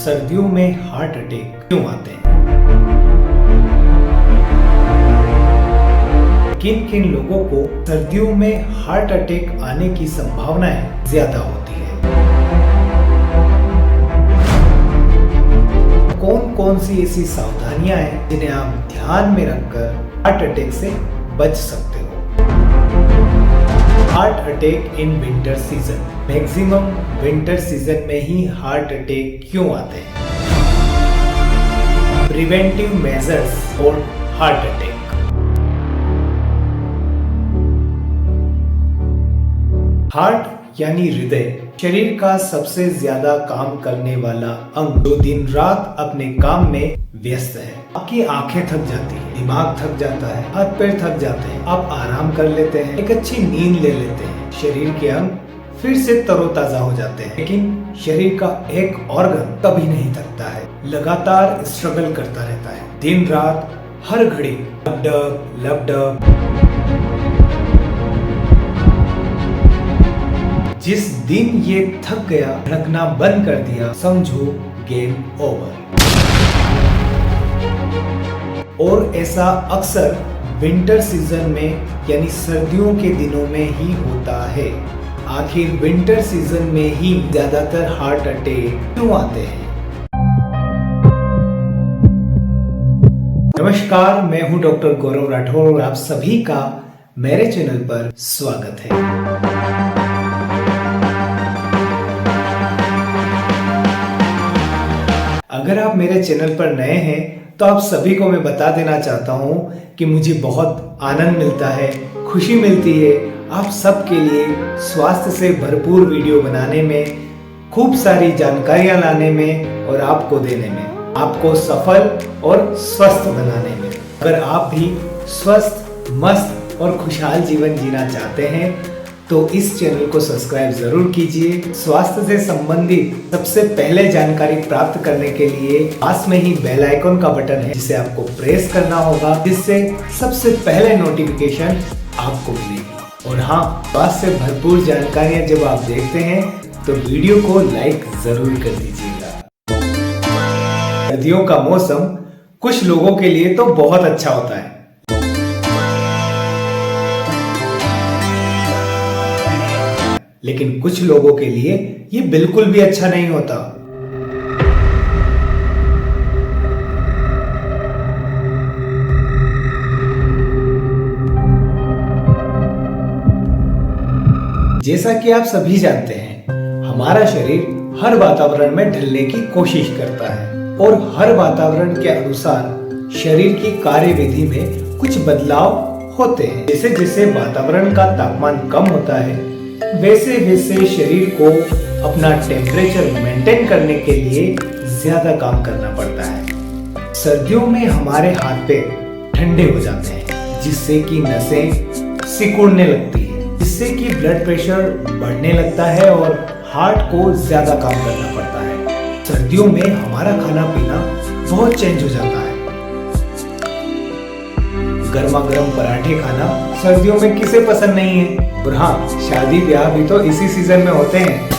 सर्दियों में heart attack क्यों आते हैं? किन किन लोगों को सर्दियों में हार्ट अटैक आने की संभावनाएं ज्यादा होती है? कौन कौन सी ऐसी सावधानियां हैं जिन्हें आप ध्यान में रखकर हार्ट अटैक से बच सकते हो? Heart attack in winter season. Maximum winter season में ही हार्ट अटैक क्यों आते हैं? Preventive measures for heart attack. Heart यानी हृदय शरीर का सबसे ज्यादा काम करने वाला अंग, जो दिन रात अपने काम में व्यस्त है। आपकी आंखें थक जाती है, दिमाग थक जाता है, हाथ पैर थक जाते हैं, आप आराम कर लेते हैं, एक अच्छी नींद ले लेते हैं, शरीर के अंग फिर से तरोताजा हो जाते हैं। लेकिन शरीर का एक ऑर्गन कभी नहीं थकता है, लगातार स्ट्रगल करता रहता है, दिन रात हर घड़ी लपडप। जिस दिन ये थक गया, धड़कना बंद कर दिया, समझो गेम ओवर। और ऐसा अक्सर विंटर सीजन में यानी सर्दियों के दिनों में ही होता है। आखिर विंटर सीजन में ही ज्यादातर हार्ट अटैक क्यों आते हैं? नमस्कार, मैं हूं डॉक्टर गौरव राठौर और आप सभी का मेरे चैनल पर स्वागत है। अगर आप मेरे चैनल पर नए हैं तो आप सभी को मैं बता देना चाहता हूं कि मुझे बहुत आनंद मिलता है, खुशी मिलती है आप सबके लिए स्वास्थ्य से भरपूर वीडियो बनाने में, खूब सारी जानकारियां लाने में और आपको देने में, आपको सफल और स्वस्थ बनाने में। अगर आप भी स्वस्थ, मस्त और खुशहाल जीवन जीना चाहते हैं तो इस चैनल को सब्सक्राइब जरूर कीजिए। स्वास्थ्य से संबंधित सबसे पहले जानकारी प्राप्त करने के लिए पास में ही बेल आइकन का बटन है, जिसे आपको प्रेस करना होगा, जिससे सबसे पहले नोटिफिकेशन आपको मिलेगी। और हाँ, स्वास्थ्य से भरपूर जानकारियां जब आप देखते हैं तो वीडियो को लाइक जरूर कर दीजिएगा। सर्दियों का मौसम कुछ लोगों के लिए तो बहुत अच्छा होता है, लेकिन कुछ लोगों के लिए ये बिल्कुल भी अच्छा नहीं होता। जैसा कि आप सभी जानते हैं, हमारा शरीर हर वातावरण में ढलने की कोशिश करता है और हर वातावरण के अनुसार शरीर की कार्यविधि में कुछ बदलाव होते हैं। जैसे जैसे वातावरण का तापमान कम होता है, वैसे वैसे शरीर को अपना टेम्परेचर मेंटेन करने के लिए ज्यादा काम करना पड़ता है। सर्दियों में हमारे हाथ पैर ठंडे हो जाते हैं, जिससे कि नसें सिकुड़ने लगती है, जिससे कि ब्लड प्रेशर बढ़ने लगता है और हार्ट को ज्यादा काम करना पड़ता है। सर्दियों में हमारा खाना पीना बहुत चेंज हो जाता है। गर्मा गर्म पराठे खाना सर्दियों में किसे पसंद नहीं है? और हाँ, शादी ब्याह भी तो इसी सीजन में होते हैं।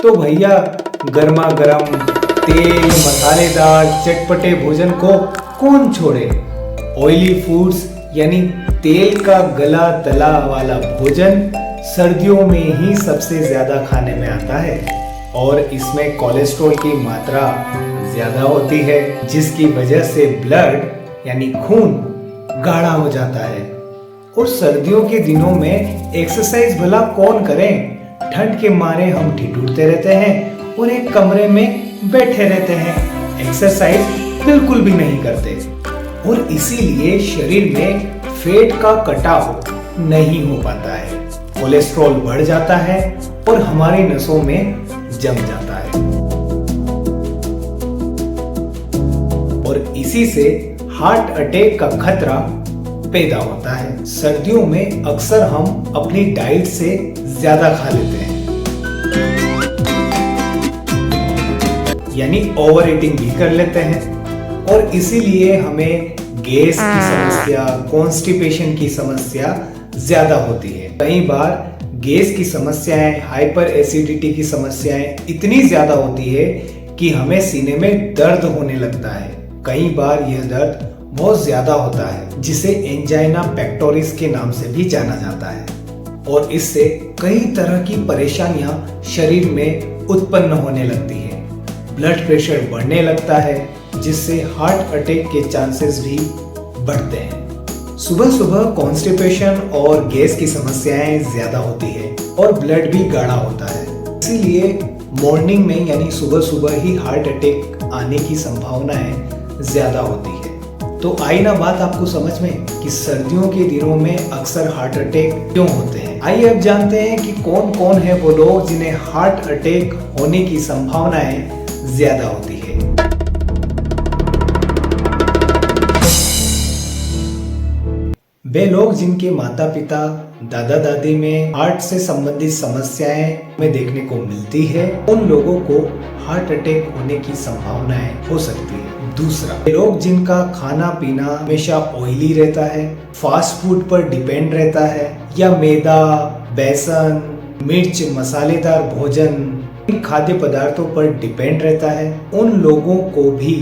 तो भैया, गर्मा गर्म तेल मसालेदार चटपटे भोजन को कौन छोड़े? ऑयली फूड्स यानी तेल का गला तला वाला भोजन सर्दियों में ही सबसे ज्यादा खाने में आता है और इसमें कोलेस्ट्रॉल की मात्रा ज्यादा होती है, जिसकी वजह से ब्लड यानी खून गाढ़ा हो जाता है। और सर्दियों के दिनों में एक्सरसाइज भला कौन करे? ठंड के मारे हम ठिठुरते रहते हैं और एक कमरे में बैठे रहते हैं, एक्सरसाइज बिल्कुल भी नहीं करते और इसीलिए शरीर में फैट का कटाव नहीं हो पाता है, कोलेस्ट्रॉल बढ़ जाता है और हमारी नसों में जम जाता है और इसी से हार्ट अटैक का खतरा पैदा होता है। सर्दियों में अक्सर हम अपनी डाइट से ज्यादा खा लेते हैं, यानी ओवर ईटिंग भी कर लेते हैं और इसीलिए हमें गैस की समस्या, कॉन्स्टिपेशन की समस्या ज्यादा होती है। कई बार गैस की समस्याएं, हाइपर एसिडिटी की समस्याएं इतनी ज्यादा होती है कि हमें सीने में दर्द होने लगता है। कई बार यह दर्द बहुत ज्यादा होता है, जिसे एंजाइना पेक्टोरिस के नाम से भी जाना जाता है, और इससे कई तरह की परेशानियां शरीर में उत्पन्न होने लगती है। ब्लड प्रेशर बढ़ने लगता है, जिससे हार्ट अटैक के चांसेस भी बढ़ते हैं। सुबह सुबह कॉन्स्टिपेशन और गैस की समस्याएं ज्यादा होती है और ब्लड भी गाढ़ा होता है, इसीलिए मॉर्निंग में यानी सुबह सुबह ही हार्ट अटैक आने की संभावनाएं ज्यादा होती है। तो आई ना बात आपको समझ में कि सर्दियों के दिनों में अक्सर हार्ट अटैक क्यों होते हैं। आइए अब जानते हैं कि कौन कौन है वो लोग जिन्हें हार्ट अटैक होने की संभावनाएं ज्यादा होती है। वे लोग जिनके माता पिता, दादा दादी में हार्ट से संबंधित समस्याएं में देखने को मिलती है, उन लोगों को हार्ट अटैक होने की संभावनाएं हो सकती है। दूसरा, वे लोग जिनका खाना पीना हमेशा ऑयली रहता है, फास्ट फूड पर डिपेंड रहता है, या मैदा, बेसन, मिर्च, मसालेदार भोजन, इन खाद्य पदार्थों पर डिपेंड रहता है, उन लोगों को भी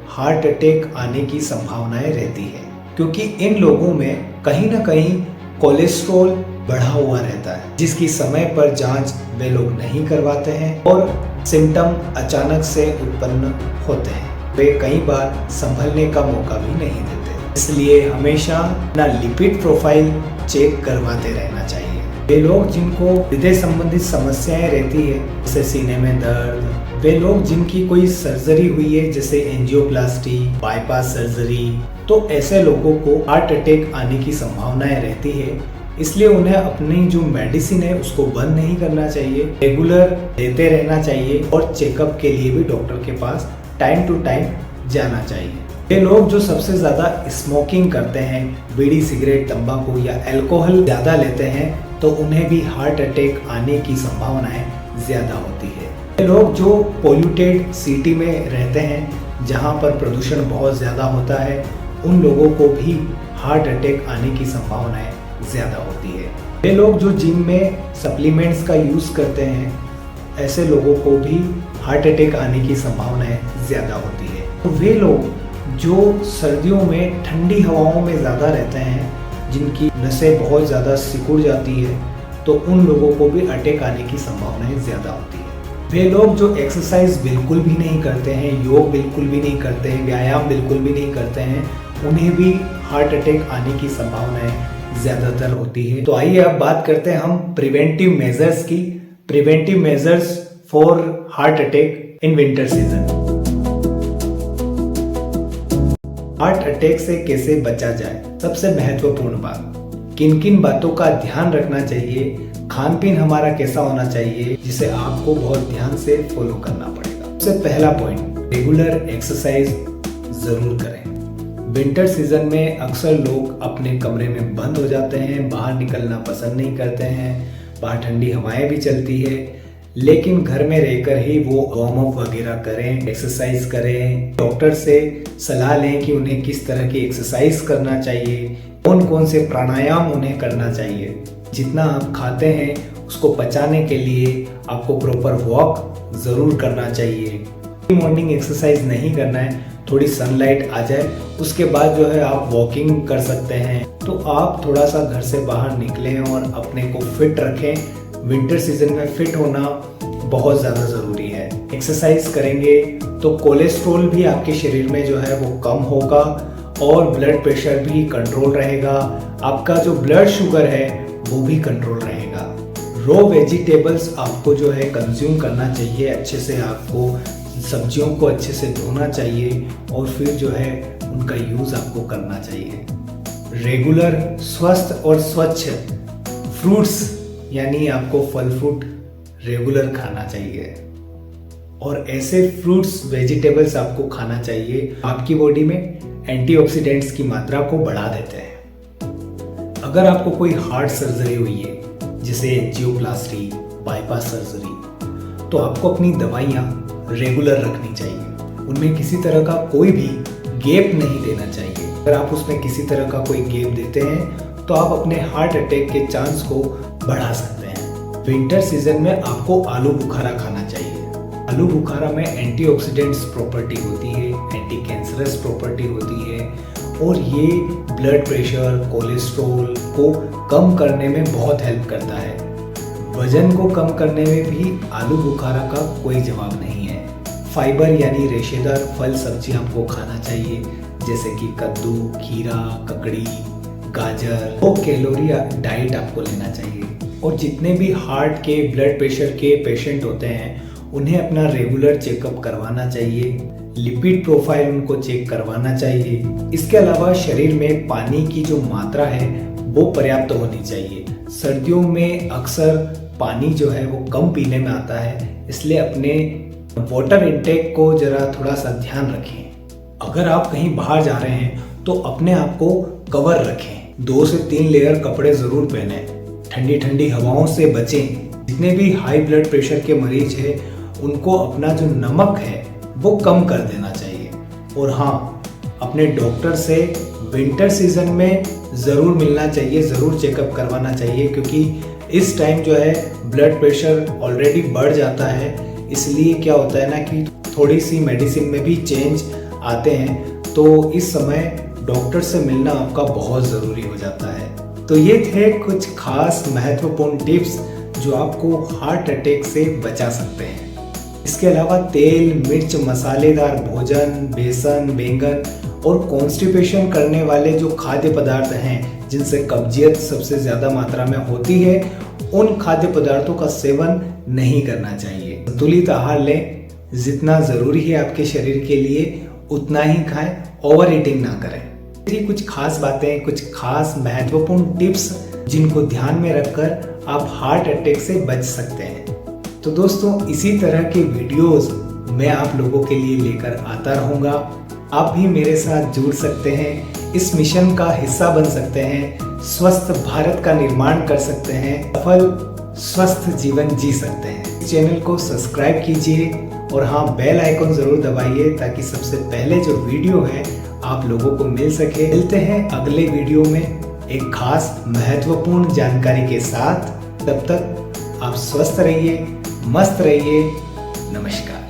हार्ट अटैक आने की संभावनाएं रहती है, क्योंकि इन लोगों में कहीं ना कहीं कोलेस्ट्रॉल बढ़ा हुआ रहता है, जिसकी समय पर जांच वे लोग नहीं करवाते हैं और सिम्टम अचानक से उत्पन्न होते हैं। वे कई बार संभलने का मौका भी नहीं देते, इसलिए हमेशा अपना लिपिड प्रोफाइल चेक करवाते रहना चाहिए। वे लोग जिनको हृदय संबंधित समस्याएं रहती है, जैसे सीने में दर्द, वे लोग जिनकी कोई सर्जरी हुई है जैसे एंजियोप्लास्टी, बाईपास सर्जरी, तो ऐसे लोगों को हार्ट अटैक आने की संभावनाएं रहती है, इसलिए उन्हें अपनी जो मेडिसिन है उसको बंद नहीं करना चाहिए, रेगुलर लेते रहना चाहिए और चेकअप के लिए भी डॉक्टर के पास टाइम टू टाइम जाना चाहिए। ये लोग जो सबसे ज्यादा स्मोकिंग करते हैं, बीड़ी, सिगरेट, तंबाकू या अल्कोहल ज्यादा लेते हैं, तो उन्हें भी हार्ट अटैक आने की संभावनाएं ज्यादा होती है। ये लोग जो पोल्यूटेड सिटी में रहते हैं, जहां पर प्रदूषण बहुत ज्यादा होता है, उन लोगों को भी हार्ट अटैक आने की संभावनाएं ज्यादा होती है। वे लोग जो जिम में सप्लीमेंट्स का यूज करते हैं, ऐसे लोगों को भी हार्ट अटैक आने की संभावनाएं ज्यादा होती है। तो वे लोग जो सर्दियों में ठंडी हवाओं में ज्यादा रहते हैं, जिनकी नसें बहुत ज्यादा सिकुड़ जाती है, तो उन लोगों को भी अटैक आने की संभावनाएं ज्यादा होती है। वे लोग जो एक्सरसाइज बिल्कुल भी नहीं करते हैं, योग बिल्कुल भी नहीं करते हैं, व्यायाम बिल्कुल भी नहीं करते हैं, उन्हें भी हार्ट अटैक आने की संभावनाएं ज्यादातर होती है। तो आइए अब बात करते हैं हम प्रिवेंटिव मेजर्स की। Preventive measures for heart attack in winter season. Heart attack से कैसे बचा जाए? सबसे महत्वपूर्ण बात, किन किन बातों का ध्यान रखना चाहिए, खान पीन हमारा कैसा होना चाहिए, जिसे आपको बहुत ध्यान से फॉलो करना पड़ेगा। सबसे पहला पॉइंट, रेगुलर एक्सरसाइज जरूर करें। विंटर सीजन में अक्सर लोग अपने कमरे में बंद हो जाते हैं, बाहर निकलना पसंद नहीं करते हैं, बाहर ठंडी हवाएं भी चलती है, लेकिन घर में रहकर ही वो वार्म अप वगैरह करें, एक्सरसाइज करें। डॉक्टर से सलाह लें कि उन्हें किस तरह की एक्सरसाइज करना चाहिए, कौन कौन से प्राणायाम उन्हें करना चाहिए। जितना आप खाते हैं उसको पचाने के लिए आपको प्रॉपर वॉक जरूर करना चाहिए। मॉर्निंग एक्सरसाइज नहीं करना है, थोड़ी सनलाइट आ जाए उसके बाद जो है आप वॉकिंग कर सकते हैं। तो आप थोड़ा सा घर से बाहर निकलें और अपने को फिट रखें। विंटर सीजन में फिट होना बहुत ज़्यादा ज़रूरी है। एक्सरसाइज करेंगे तो कोलेस्ट्रॉल भी आपके शरीर में जो है वो कम होगा और ब्लड प्रेशर भी कंट्रोल रहेगा। आपका जो ब्लड शुगर है वो भी कंट्रोल रहेगा। रॉ वेजिटेबल्स आपको जो है कंज्यूम करना चाहिए अच्छे से। आपको सब्जियों को अच्छे से धोना चाहिए और फिर जो है उनका यूज़ आपको करना चाहिए। रेगुलर स्वस्थ और स्वच्छ फ्रूट्स यानी आपको फल फ्रूट रेगुलर खाना चाहिए और ऐसे फ्रूट्स वेजिटेबल्स आपको खाना चाहिए आपकी बॉडी में एंटीऑक्सीडेंट्स की मात्रा को बढ़ा देते हैं। अगर आपको कोई हार्ट सर्जरी हुई है जैसे एंजियोप्लास्टी, बाईपास सर्जरी, तो आपको अपनी दवाइयाँ रेगुलर रखनी चाहिए। उनमें किसी तरह का कोई भी गैप नहीं देना चाहिए। अगर आप उसमें किसी तरह का कोई गैप देते हैं तो आप अपने हार्ट अटैक के चांस को बढ़ा सकते हैं। विंटर सीजन में आपको आलू बुखारा खाना चाहिए। आलू बुखारा में एंटीऑक्सीडेंट्स प्रॉपर्टी होती है, एंटी कैंसरस प्रॉपर्टी होती है और ये ब्लड प्रेशर, कोलेस्ट्रॉल को कम करने में बहुत हेल्प करता है। वजन को कम करने में भी आलू बुखारा का कोई जवाब नहीं है। फाइबर यानी रेशेदार फल सब्जी आपको खाना चाहिए, जैसे कि कद्दू, खीरा, ककड़ी, गाजर। 2 कैलोरी डाइट आपको लेना चाहिए। और जितने भी हार्ट के, ब्लड प्रेशर के पेशेंट होते हैं उन्हें अपना रेगुलर चेकअप करवाना चाहिए। लिपिड प्रोफाइल उनको चेक करवाना चाहिए। इसके अलावा शरीर में पानी की जो मात्रा है वो पर्याप्त होनी चाहिए। सर्दियों में अक्सर पानी जो है वो कम पीने में आता है, इसलिए अपने वाटर इनटेक को जरा थोड़ा सा ध्यान रखें। अगर आप कहीं बाहर जा रहे हैं तो अपने आप को कवर रखें। 2 से 3 लेयर कपड़े जरूर पहने। ठंडी ठंडी हवाओं से बचें। जितने भी हाई ब्लड प्रेशर के मरीज हैं उनको अपना जो नमक है वो कम कर देना चाहिए। और हाँ, अपने डॉक्टर से विंटर सीजन में ज़रूर मिलना चाहिए, ज़रूर चेकअप करवाना चाहिए, क्योंकि इस टाइम जो है ब्लड प्रेशर ऑलरेडी बढ़ जाता है। इसलिए क्या होता है ना कि थोड़ी सी मेडिसिन में भी चेंज आते हैं, तो इस समय डॉक्टर से मिलना आपका बहुत ज़रूरी हो जाता है। तो ये थे कुछ खास महत्वपूर्ण टिप्स जो आपको हार्ट अटैक से बचा सकते हैं। इसके अलावा तेल, मिर्च, मसालेदार भोजन, बेसन, बैंगन और कॉन्स्टिपेशन करने वाले जो खाद्य पदार्थ हैं जिनसे कब्जियत सबसे ज़्यादा मात्रा में होती है, उन खाद्य पदार्थों का सेवन नहीं करना चाहिए। संतुलित आहार लें, जितना ज़रूरी है आपके शरीर के लिए उतना ही खाएं, ओवर ईटिंग ना करें। ये कुछ खास बातें, कुछ खास महत्वपूर्ण टिप्स जिनको ध्यान में रखकर आप हार्ट अटैक से बच सकते हैं। तो दोस्तों, इसी तरह के वीडियोस मैं आप लोगों के लिए लेकर आता रहूँगा। आप भी मेरे साथ जुड़ सकते हैं, इस मिशन का हिस्सा बन सकते हैं, स्वस्थ भारत का निर्माण कर सकते हैं, सफल स्वस्थ जीवन जी सकते हैं। इस चैनल को सब्सक्राइब कीजिए और हाँ, बेल आइकन जरूर दबाइए ताकि सबसे पहले जो वीडियो है आप लोगों को मिल सके। मिलते हैं अगले वीडियो में एक खास महत्वपूर्ण जानकारी के साथ। तब तक आप स्वस्थ रहिए, मस्त रहिए। नमस्कार।